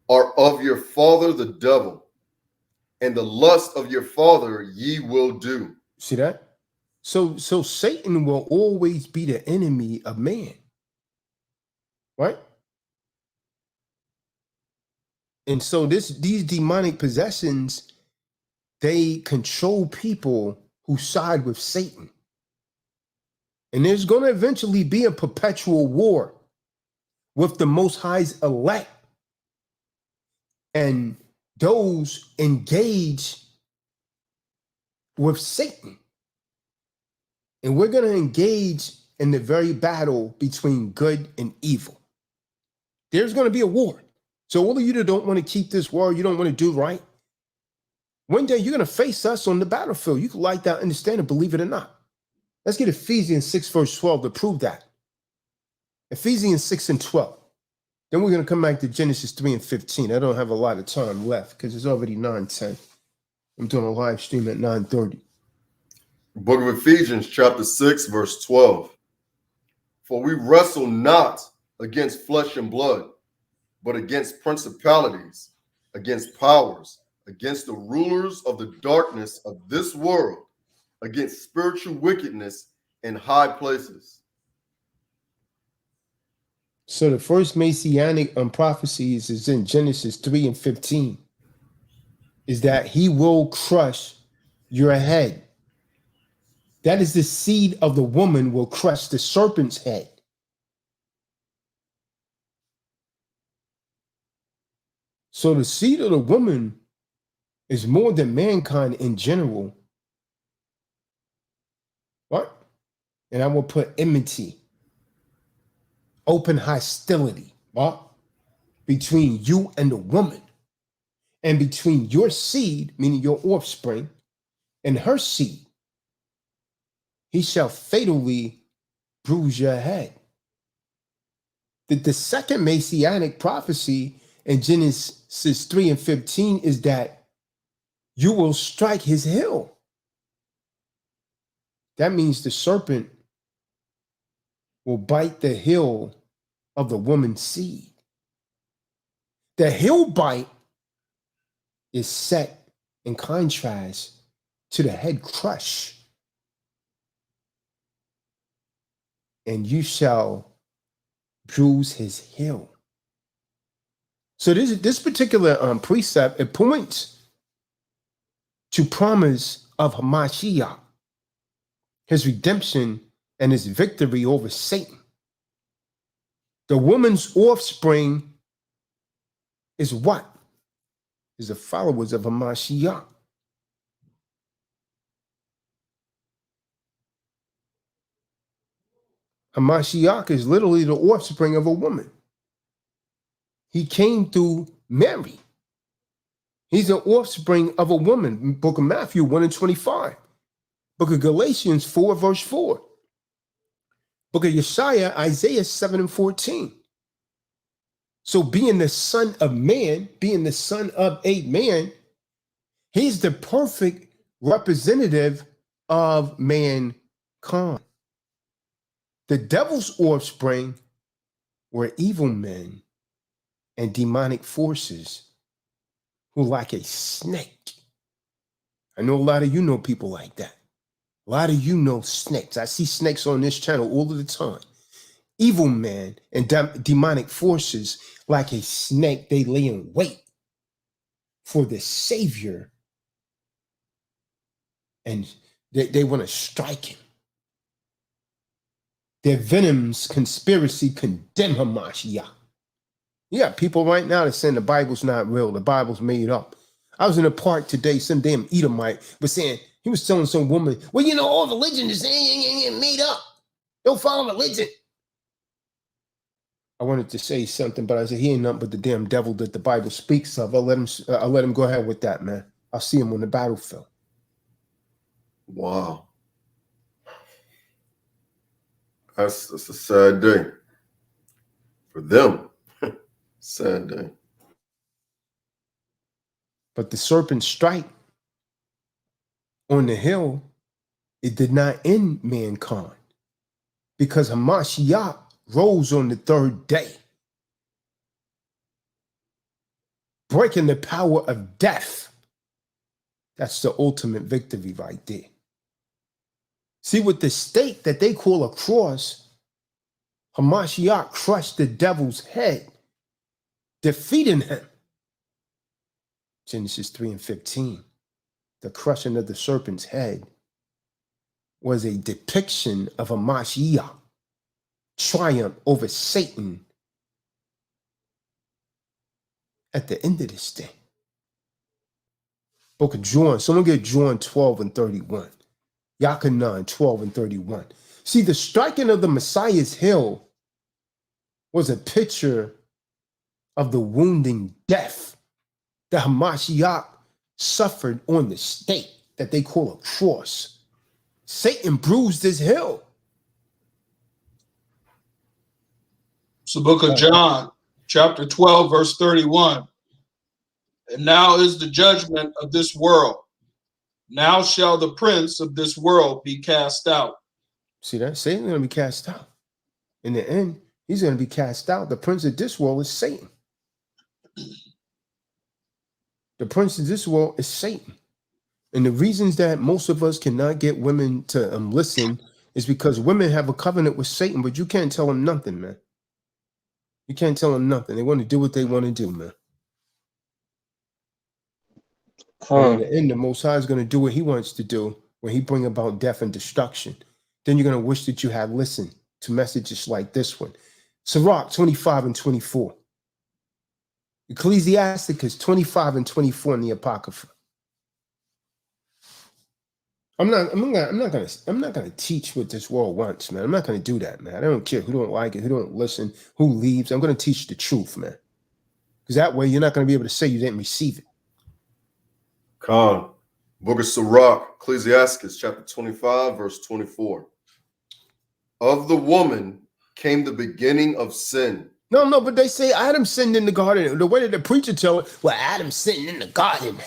are of your father the devil, and the lust of your father ye will do. See that? So Satan will always be the enemy of man. Right? And so these demonic possessions, they control people who side with Satan. And there's going to eventually be a perpetual war with the Most High's elect and those engaged with Satan. And we're going to engage in the very battle between good and evil. There's going to be a war. So all of you that don't want to keep this war, you don't want to do right, one day you're going to face us on the battlefield. You can like that, understand it, believe it or not. Let's get Ephesians 6, verse 12 to prove that. Ephesians 6 and 12. Then we're going to come back to Genesis 3 and 15. I don't have a lot of time left because it's already 9:10. I'm doing a live stream at 9:30. Book of Ephesians, chapter 6, verse 12. For we wrestle not against flesh and blood, but against principalities, against powers, against the rulers of the darkness of this world, against spiritual wickedness in high places. So the first messianic prophecies is in Genesis 3 and 15. Is that he will crush your head. That is the seed of the woman will crush the serpent's head. So the seed of the woman is more than mankind in general. What? And I will put enmity, open hostility, what? Between you and the woman, and between your seed, meaning your offspring, and her seed. He shall fatally bruise your head. The second messianic prophecy in Genesis 3 and 15 is that you will strike his heel. That means the serpent will bite the heel of the woman's seed. The heel bite is set in contrast to the head crush. And you shall bruise his heel. So this particular precept, it points to promise of Hamashiach, his redemption and his victory over Satan. The woman's offspring is what? Is the followers of Hamashiach. Hamashiach is literally the offspring of a woman. He came through Mary. He's an offspring of a woman. Book of Matthew 1 and 25. Book of Galatians 4 verse 4. Book of Yeshaya, Isaiah 7 and 14. So being the son of man, being the son of a man, he's the perfect representative of mankind. The devil's offspring were evil men and demonic forces who like a snake. I know a lot of you know people like that. A lot of you know snakes. I see snakes on this channel all of the time. Evil men and demonic forces like a snake, they lay in wait for the Savior and they want to strike him. Their venom's conspiracy condemn Hamashiach. You got people right now that saying the Bible's not real, the Bible's made up. I was in a park today, some damn Edomite was saying, he was telling some woman, well, you know, all religion is made up. Don't follow religion. I wanted to say something, but I said, he ain't nothing but the damn devil that the Bible speaks of. I'll let him go ahead with that, man. I'll see him on the battlefield. Wow. That's a sad day for them. Sad day. But the serpent strike on the hill, it did not end mankind because Hamashiach rose on the third day, breaking the power of death. That's the ultimate victory right there. See, with the stake that they call a cross, Hamashiach crushed the devil's head, defeating him. Genesis 3 and 15. The crushing of the serpent's head was a depiction of Hamashiach triumph over Satan at the end of this thing. Book of John. Someone get John 12 and 31. Yakanan 12 and 31. See, the striking of the Messiah's heel was a picture of the wounding death that Hamashiach suffered on the stake that they call a cross. Satan bruised his heel. It's the book of John, chapter 12, verse 31. And now is the judgment of this world. Now shall the prince of this world be cast out. See that? Satan's going to be cast out. In the end, he's going to be cast out. The prince of this world is Satan. The prince of this world is Satan. And the reasons that most of us cannot get women to listen is because women have a covenant with Satan, but you can't tell them nothing, man. You can't tell them nothing. They want to do what they want to do, man. And in the end, the Most High is going to do what he wants to do when he bring about death and destruction. Then you're going to wish that you had listened to messages like this one. Sirach 25 and 24. Ecclesiasticus 25 and 24 in the Apocrypha. I'm not gonna teach what this world wants, man. I'm not gonna do that, man. I don't care who don't like it, who don't listen, who leaves. I'm gonna teach the truth, man. Because that way you're not gonna be able to say you didn't receive it. Khan, Book of Sirach, Ecclesiasticus, chapter 25, verse 24. Of the woman came the beginning of sin. No, but they say Adam sinned in the garden. The way that the preacher tell it, well, Adam sinned in the garden.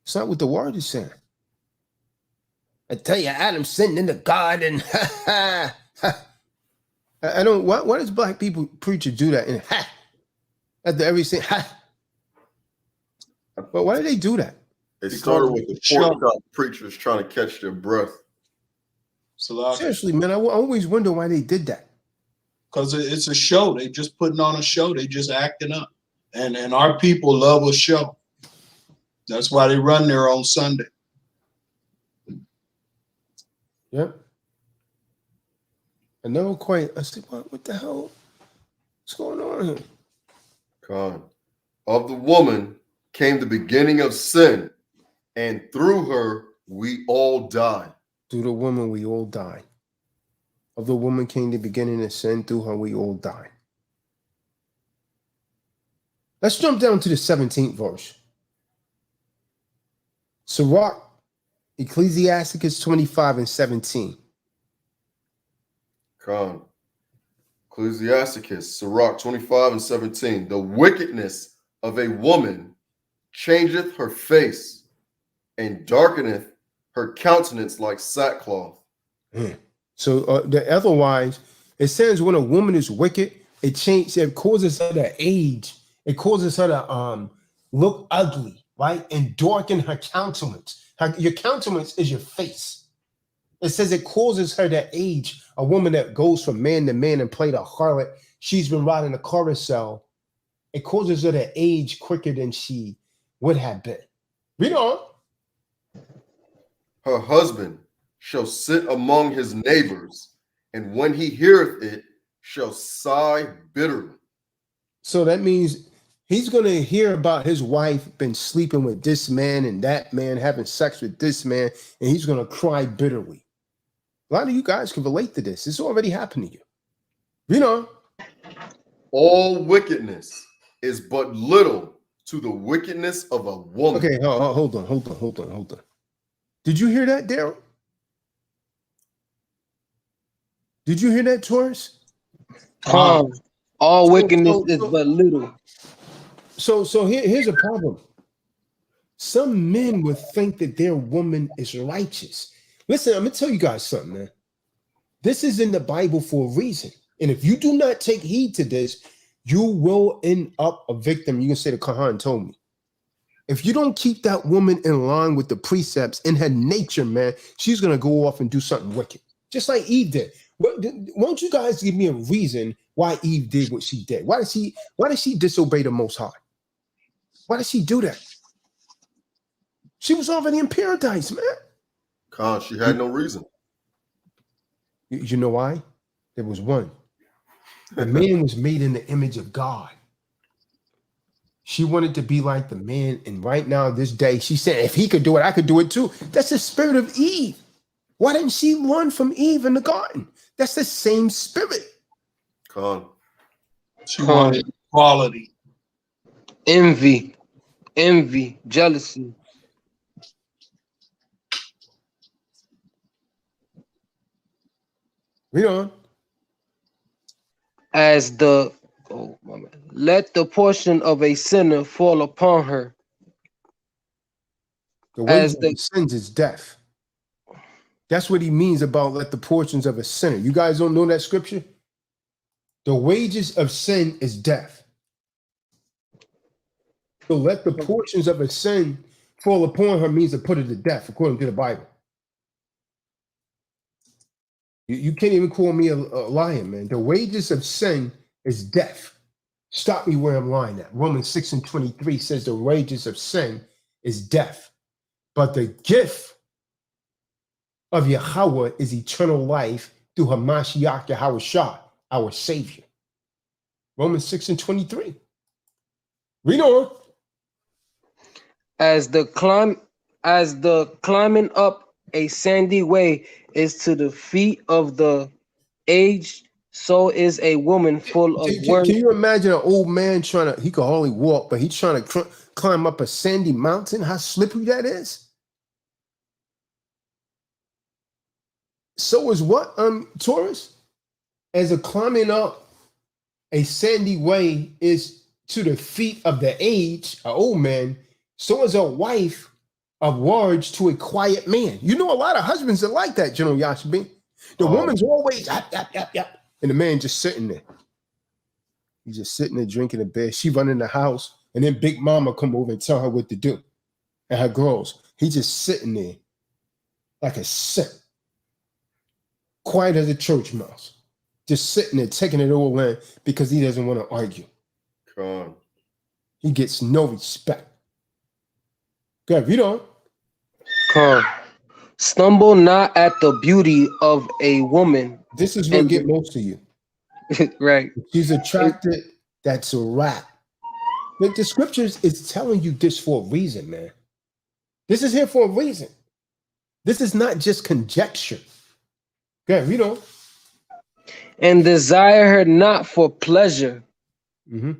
It's not what the word is saying. I tell you, Adam sinned in the garden. I don't. Why does black people preacher do that? And after everything, but why do they do that? It started with the pork chop preachers trying to catch their breath. Seriously, man, I always wonder why they did that. Because it's a show. They just putting on a show. They just acting up. And our people love a show. That's why they run there on Sunday. Yep. I never quite. I said, what the hell? What's going on here? Khan, of the woman came the beginning of sin, and through her we all die. Through the woman we all die. Of the woman came the beginning of sin, through her we all die. Let's jump down to the 17th verse. Sirach, Ecclesiasticus 25 and 17. Khan, Ecclesiasticus, Sirach 25 and 17. The wickedness of a woman changeth her face, and darkeneth her countenance like sackcloth. So otherwise, it says when a woman is wicked, it causes her to age. It causes her to look ugly, right? And darken her countenance. Your countenance is your face. It says it causes her to age. A woman that goes from man to man and played a harlot, she's been riding a carousel. It causes her to age quicker than she would have been. Read on. Her husband shall sit among his neighbors, and when he heareth it, shall sigh bitterly. So that means he's going to hear about his wife been sleeping with this man and that man, having sex with this man, and he's going to cry bitterly. A lot of you guys can relate to this. It's already happened to you. You know. All wickedness is but little to the wickedness of a woman. Okay, hold on. Did you hear that, Daryl? Did you hear that, Taurus? All wickedness is but little. So here's a problem. Some men would think that their woman is righteous. Listen, I'm going to tell you guys something, man. This is in the Bible for a reason. And if you do not take heed to this, you will end up a victim. You can say the Quran told me. If you don't keep that woman in line with the precepts in her nature, man, she's going to go off and do something wicked. Just like Eve did. Won't you guys give me a reason why Eve did what she did? Why did she disobey the Most High? Why did she do that? She was already in paradise, man. Khan, she had no reason. You know why? There was one. The man was made in the image of God. She wanted to be like the man, and right now, this day, she said, if he could do it, I could do it too. That's the spirit of Eve. Why didn't she run from Eve in the garden? That's the same spirit. Con. She wanted equality. Envy, jealousy. Read on. As the let the portion of a sinner fall upon her. The As wages of sins is death. That's what he means about let the portions of a sinner. You guys don't know that scripture? The wages of sin is death. So let the portions of a sin fall upon her means to put her to death, according to the Bible. You can't even call me a liar, man. The wages of sin is death. Stop me where I'm lying at. Romans 6:23 says the wages of sin is death. But the gift of Yahweh is eternal life through Hamashiach Yahweh Shah, our Savior. Romans 6:23. Read on. As the climbing up a sandy way is to the feet of the aged, so is a woman full of words. Can you imagine an old man he could hardly walk, but he's trying to climb up a sandy mountain? How slippery that is? So is what, Taurus? As a climbing up a sandy way is to the feet of the aged, an old man, so is a wife of words to a quiet man. You know, a lot of husbands are like that, General Yashabin. The woman's always yap, and the man just sitting there. He's just sitting there drinking a beer. She running the house, and then Big Mama come over and tell her what to do. And her girls, he just sitting there like a simp, quiet as a church mouse, just sitting there taking it all in because he doesn't want to argue. Con. He gets no respect. Good, read on. Stumble not at the beauty of a woman. This is what get most of you. Right. She's attracted. That's a wrap. But the scriptures is telling you this for a reason, man. This is here for a reason. This is not just conjecture. Good, read on. And desire her not for pleasure. Mm-hmm.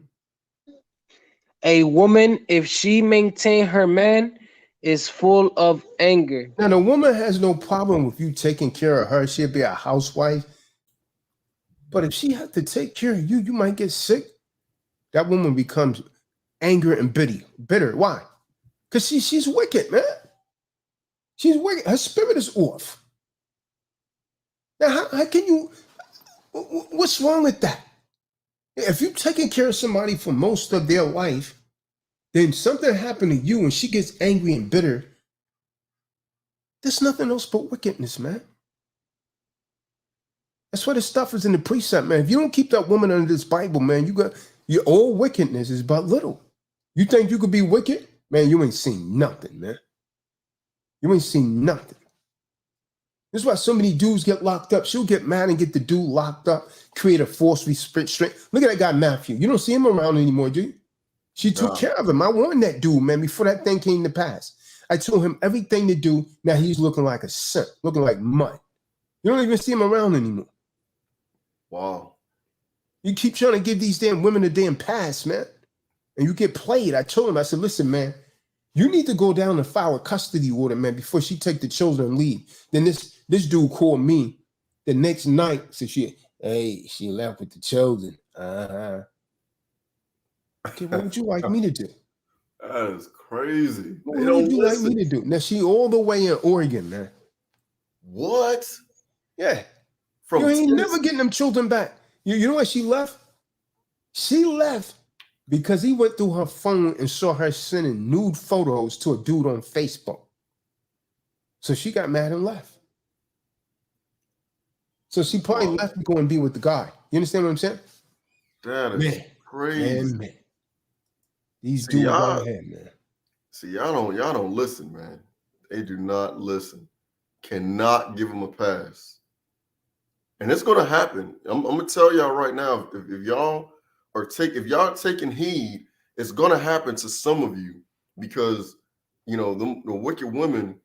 A woman, if she maintain her man, is full of anger. Now, the woman has no problem with you taking care of her. She'll be a housewife. But if she has to take care of you, you might get sick. That woman becomes angry and bitter. Why? Because she's wicked, man. She's wicked. Her spirit is off. Now, how can you, what's wrong with that? If you're taking care of somebody for most of their life, then something happened to you and she gets angry and bitter. There's nothing else but wickedness, man. That's why the stuff is in the precept, man. If you don't keep that woman under this Bible, man, your all wickedness is but little. You think you could be wicked? Man, you ain't seen nothing, man. You ain't seen nothing. This is why so many dudes get locked up. She'll get mad and get the dude locked up, create a false restraint. Look at that guy, Matthew. You don't see him around anymore, do you? She took care of him. I warned that dude, man, before that thing came to pass. I told him everything to do. Now he's looking like a simp, looking like mud. You don't even see him around anymore. Wow. You keep trying to give these damn women a damn pass, man. And you get played. I told him, I said, listen, man, you need to go down and file a custody order, man, before she take the children and leave. Then this dude called me the next night. Said she left with the children. Uh-huh. Okay, what would you like me to do? That is crazy. What would you like me to do? Now she all the way in Oregon, man. What? Yeah. From you ain't never getting them children back. You know why she left? She left because he went through her phone and saw her sending nude photos to a dude on Facebook. So she got mad and left. So she probably left to go and be with the guy. You understand what I'm saying? That is crazy. Man. These dudes out here, man. See, y'all don't listen, man. They do not listen. Cannot give them a pass. And it's gonna happen. I'm gonna tell y'all right now, if y'all taking heed, it's gonna happen to some of you because you know the wicked women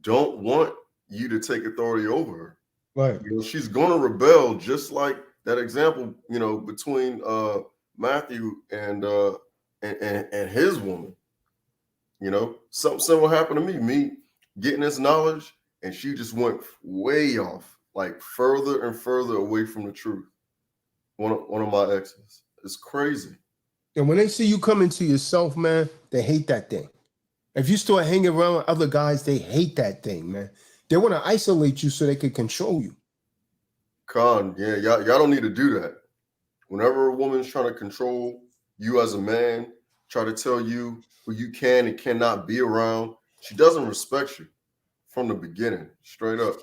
don't want you to take authority over her. Right. You know, she's going to rebel, just like that example, you know, between Matthew and his woman. You know, something similar happened to me getting this knowledge, and she just went way off, like further and further away from the truth. One of my exes. It's crazy. And when they see you come into yourself, man, they hate that thing. If you start hanging around with other guys, they hate that thing, man. They want to isolate you so they can control you. Con, yeah, y'all don't need to do that. Whenever a woman's trying to control you as a man, try to tell you who you can and cannot be around, she doesn't respect you from the beginning, straight up.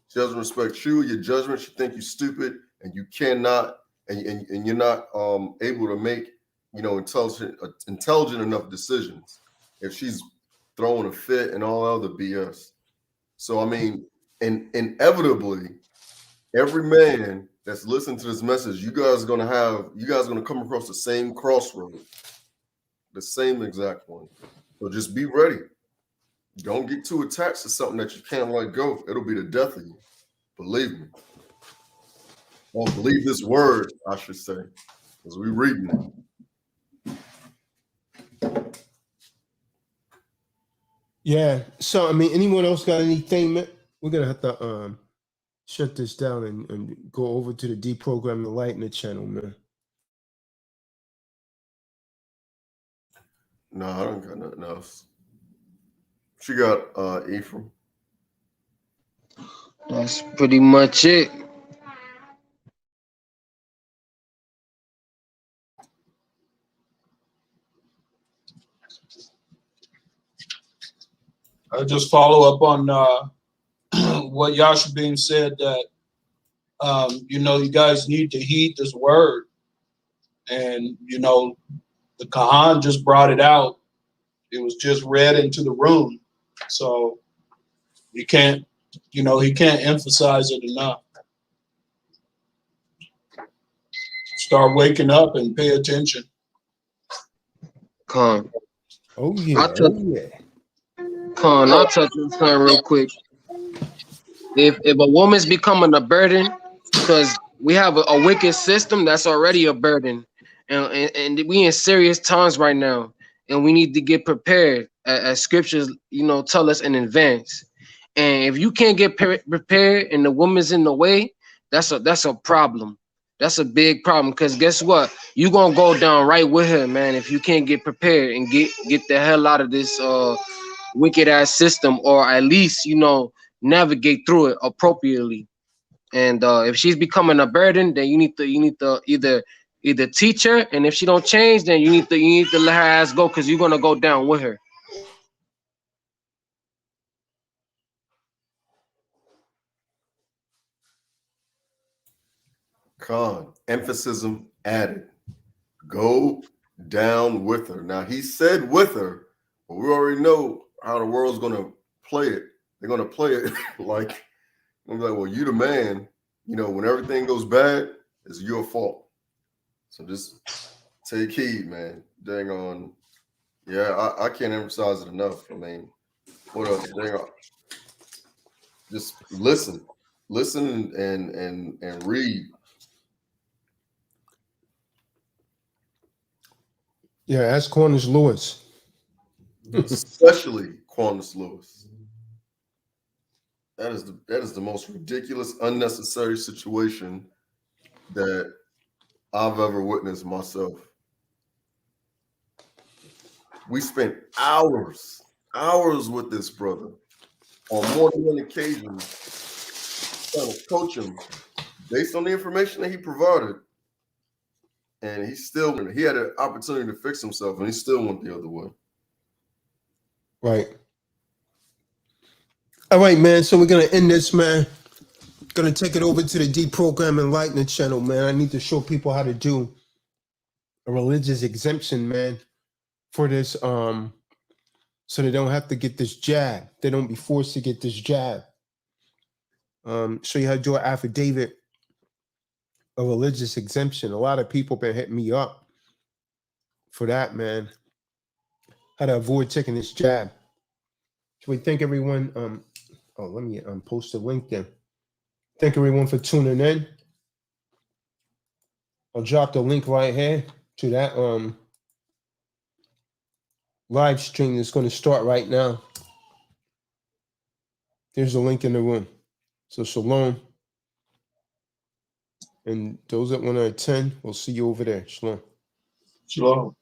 She doesn't respect you, your judgment. She think you stupid and you cannot, and you're not able to make, you know, intelligent enough decisions if she's throwing a fit and all other BS. So I mean, and inevitably, every man that's listening to this message, you guys are gonna come across the same crossroad, the same exact one. So just be ready. Don't get too attached to something that you can't let go. It'll be the death of you. Believe me. Well, believe this word, I should say, because we're reading it. Yeah. So I mean, anyone else got anything, man? We're gonna have to shut this down and go over to the Deprogram the Lightning channel, man. No, I don't got nothing else. She got Ephraim. That's pretty much it. I just follow up on what Yashabin said, that you know, you guys need to heed this word. And you know, the Kahan just brought it out. It was just read into the room. So you can't, you know, he can't emphasize it enough. Start waking up and pay attention. Con. Oh yeah. I'll touch on something real quick. If a woman's becoming a burden, because we have a wicked system that's already a burden, and we in serious times right now, and we need to get prepared, as scriptures, you know, tell us in advance. And if you can't get prepared and the woman's in the way, that's a problem. That's a big problem, because guess what? You're gonna go down right with her, man, if you can't get prepared and get the hell out of this wicked ass system, or at least, you know, navigate through it appropriately. And if she's becoming a burden, then you need to either teach her, and if she don't change, then you need to let her ass go, because you're gonna go down with her. Con, emphasis added. Go down with her. Now he said with her, but we already know how the world's gonna play it. They're gonna play it like, I'm like, well, you the man. You know, when everything goes bad, it's your fault. So just take heed, man. Dang on. Yeah, I can't emphasize it enough. I mean, what else? Dang on. Just listen and read. Yeah, ask Cornish Lewis. Especially Quantus Lewis. That is the most ridiculous, unnecessary situation that I've ever witnessed myself. We spent hours with this brother on more than one occasion trying to coach him based on the information that he provided. And he had an opportunity to fix himself, and he still went the other way. Right. All right, man. So we're gonna end this, man. Gonna take it over to the Deprogram Enlightenment channel, man. I need to show people how to do a religious exemption, man, for this, so they don't have to get this jab. They don't be forced to get this jab. Show you how to do an affidavit, a religious exemption. A lot of people been hitting me up for that, man. How to avoid taking this jab. So we thank everyone. Oh, let me post a link then. Thank everyone for tuning in. I'll drop the link right here to that live stream that's going to start right now. There's a link in the room. So shalom. And those that want to attend, we'll see you over there. Shalom. Shalom.